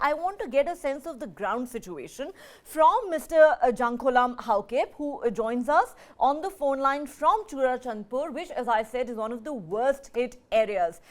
I want to get a sense of the ground situation from Mr. Jangkholam Haukep, who joins us on the phone line from Churachandpur, which, as I said, is one of the worst hit areas.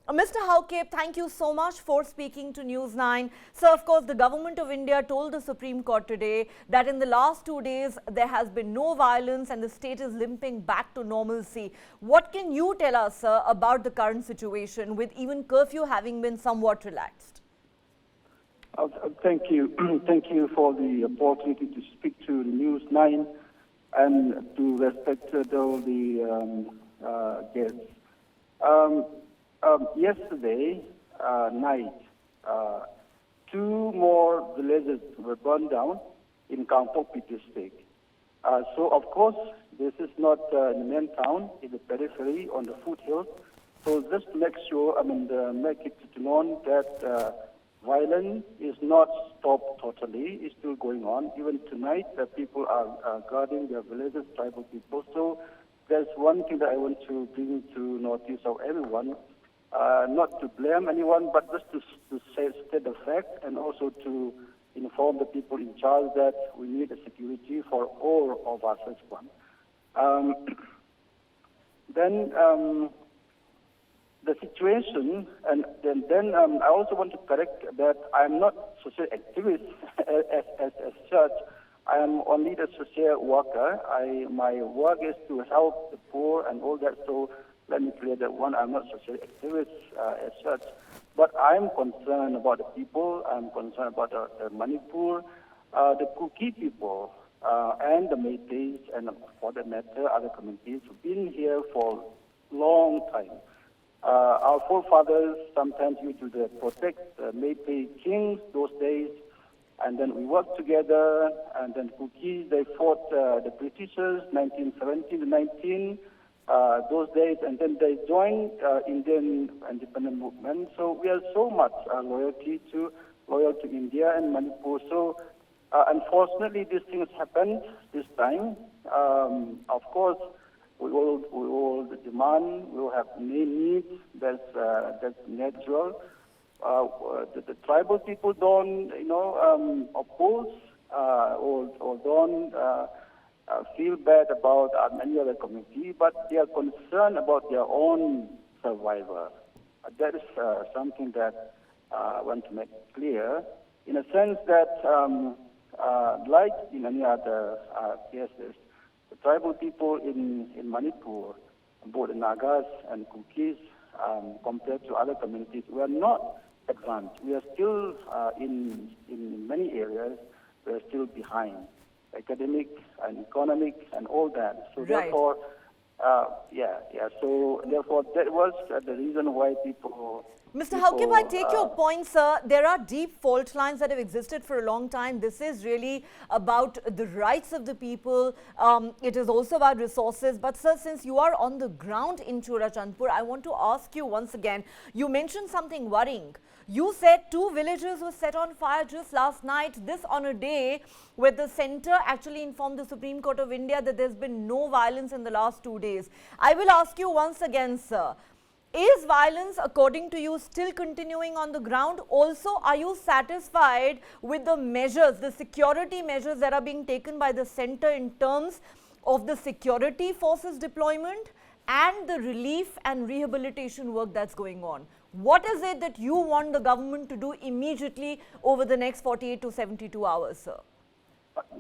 Mr. Haukep, thank you so much for speaking to News 9. So, of course, the government of India told the Supreme Court today that in the last 2 days, there has been no violence and the state is limping back to normalcy. What can you tell us, sir, about the current situation with even curfew having been somewhat relaxed? Thank you. Thank you for the opportunity to speak to News 9 and to respect all the guests. Yesterday night, 2 more villages were burned down in Jangkholam district. So, of course, this is not in the main town, in the periphery, on the foothills. So, just to make sure, make it known that violence is not stopped totally, it's still going on. Even tonight, people are guarding their villages, tribal people. So, there's one thing that I want to bring to notice of everyone. Not to blame anyone, but just to state the fact and also to inform the people in charge that we need a security for all of us as one. Then the situation, and then I also want to correct that I'm not social activist as such. I am only the social worker. My work is to help the poor and all that. So let me clear that one, I'm not social activist as such, but I'm concerned about the people. I'm concerned about the Manipur, the Kuki people, and the Métis, and for that matter, other communities who've been here for a long time. Our forefathers sometimes used to protect the Métis kings those days, and then we worked together, and then Kuki, they fought the Britishers, 1917 to 19. Those days, and then they joined Indian independent movement. So we have so much loyal to India and Manipur. So unfortunately, these things happened this time. Of course, we all demand, we will have needs. That's natural. The tribal people don't, oppose or don't. Feel bad about many other community, but they are concerned about their own survival. That is something that I want to make clear, in a sense that, like in any other cases, the tribal people in Manipur, both the Nagas and Kukis, compared to other communities, we are not advanced. We are still, in many areas, we are still behind. Academic and economic and all that. So therefore, So therefore, that was the reason why people. Mr. Haukep, I take your point, sir. There are deep fault lines that have existed for a long time. This is really about the rights of the people. It is also about resources. But, sir, since you are on the ground in Churachandpur, I want to ask you once again. You mentioned something worrying. You said 2 villages were set on fire just last night. This on a day where the centre actually informed the Supreme Court of India that there's been no violence in the last 2 days. I will ask you once again, sir. Is violence, according to you, still continuing on the ground? Also, are you satisfied with the measures, the security measures that are being taken by the centre in terms of the security forces deployment and the relief and rehabilitation work that's going on? What is it that you want the government to do immediately over the next 48 to 72 hours, sir?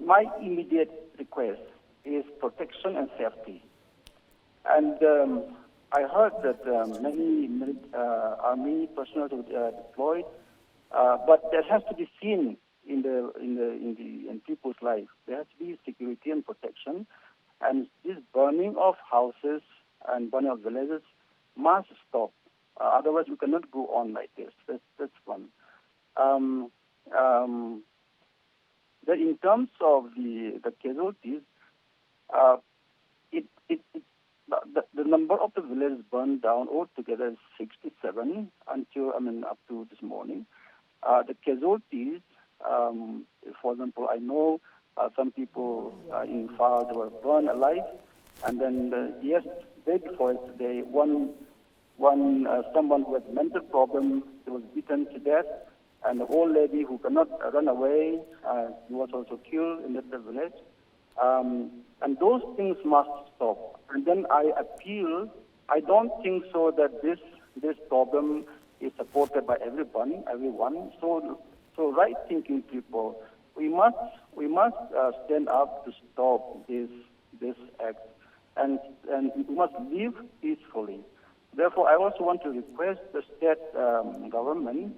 My immediate request is protection and safety. And I heard that many army personnel are deployed, but that has to be seen in people's life. There has to be security and protection, and this burning of houses and burning of villages must stop. Otherwise, we cannot go on like this. That's one. Then in terms of the casualties, the number of the villages burned down altogether is 67 up to this morning. The casualties, for example, I know some people in Far were burned alive, and then day before yesterday, someone who had mental problem, he was beaten to death, and the old lady who cannot run away, she was also killed in the village. And those things must stop. And then I appeal, I don't think so that this problem is supported by everyone. So right-thinking people, we must stand up to stop this act, and we must live peacefully. Therefore, I also want to request the state government,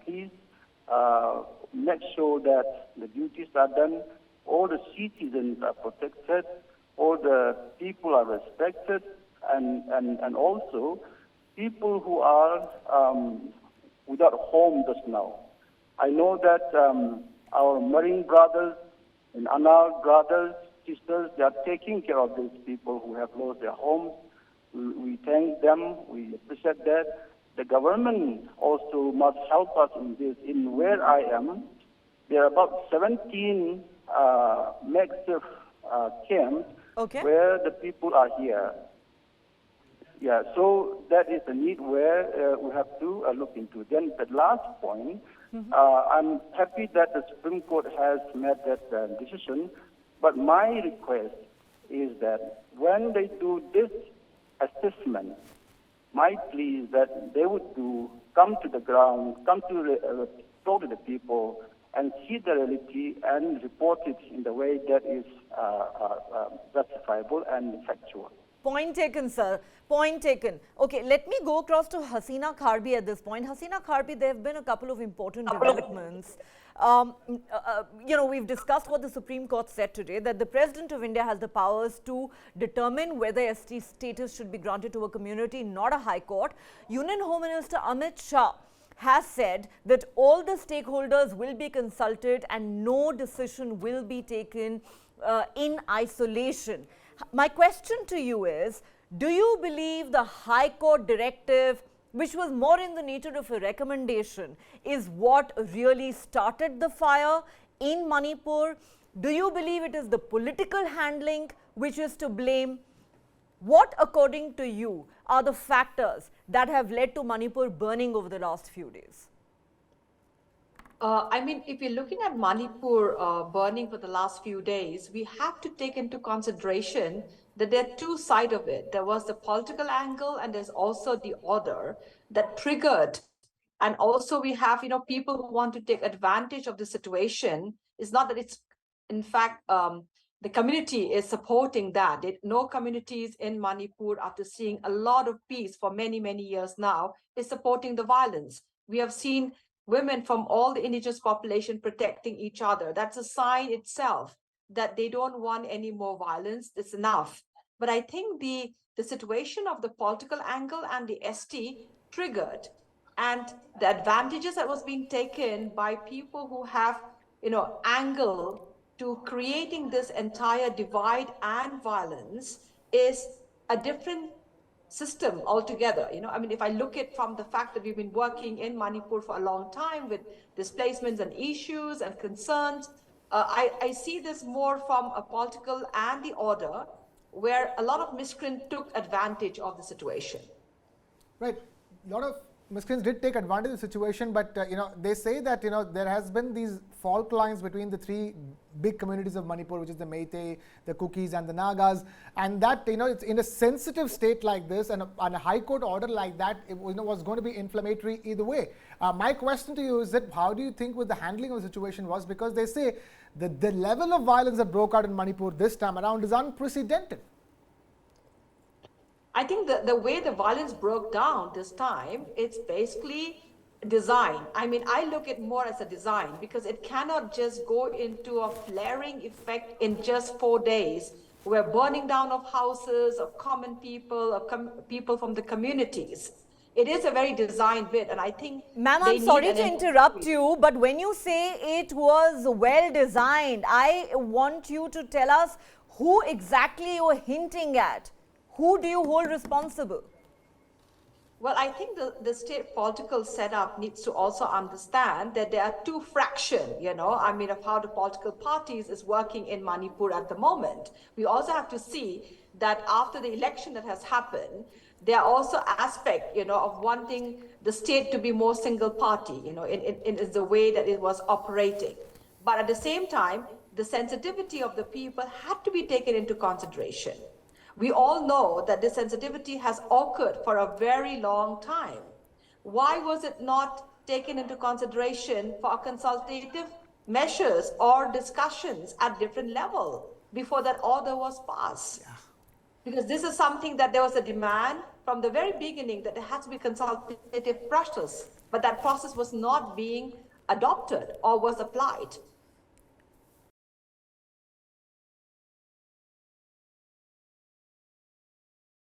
please make sure that the duties are done, all the citizens are protected, all the people are respected, and also people who are without home just now. I know that our Marine brothers and Anar brothers, sisters, they are taking care of these people who have lost their homes. We thank them. We appreciate that. The government also must help us in this. In where I am, there are about 17 makeshift camps where the people are here. Yeah, so that is the need where we have to look into. Then the last point, I'm happy that the Supreme Court has made that decision, but my request is that when they do this assessment, my plea is that they would come to the ground, talk to the people, and see the reality and report it in the way that is justifiable and factual. Point taken, sir. Point taken. Okay, let me go across to Hasina Kharbhih at this point. Hasina Kharbhih, there have been a couple of important developments. We've discussed what the Supreme Court said today, that the President of India has the powers to determine whether ST status should be granted to a community, not a High Court. Union Home Minister Amit Shah has said that all the stakeholders will be consulted and no decision will be taken in isolation. My question to you is, do you believe the High Court directive, which was more in the nature of a recommendation, is what really started the fire in Manipur? Do you believe it is the political handling which is to blame? What, according to you, are the factors that have led to Manipur burning over the last few days? If you're looking at Manipur burning for the last few days, we have to take into consideration that there are two sides of it. There was the political angle, and there's also the order that triggered. And also we have, people who want to take advantage of the situation. It's not that it's, in fact, the community is supporting that. No communities in Manipur, after seeing a lot of peace for many, many years now, is supporting the violence. We have seen women from all the indigenous population protecting each other. That's a sign itself that they don't want any more violence. It's enough. But I think the situation of the political angle and the ST triggered, and the advantages that was being taken by people who have, angle to creating this entire divide and violence is a different system altogether. If I look at from the fact that we've been working in Manipur for a long time with displacements and issues and concerns, I see this more from a political and the order, where a lot of miscreants took advantage of the situation. Right. A lot of miscreants did take advantage of the situation, but they say that there has been these fault lines between the three big communities of Manipur, which is the Meitei, the Kukis, and the Nagas, and that it's in a sensitive state like this, and a High Court order like that was going to be inflammatory either way. My question to you is that how do you think with the handling of the situation was, because they say that the level of violence that broke out in Manipur this time around is unprecedented. I think the way the violence broke down this time, it's basically design. I look at more as a design, because it cannot just go into a flaring effect in just 4 days. We're burning down of houses, of common people, of people from the communities. It is a very designed bit, and I think... Ma'am, I'm sorry to interrupt you, but when you say it was well designed, I want you to tell us who exactly you're hinting at. Who do you hold responsible? Well, I think the state political setup needs to also understand that there are two fractions, of how the political parties is working in Manipur at the moment. We also have to see that after the election that has happened, There are also aspects, of wanting the state to be more single party, in the way that it was operating. But at the same time, the sensitivity of the people had to be taken into consideration. We all know that this sensitivity has occurred for a very long time. Why was it not taken into consideration for consultative measures or discussions at different level before that order was passed? Yeah. Because this is something that there was a demand from the very beginning that there has to be consultative process, but that process was not being adopted or was applied.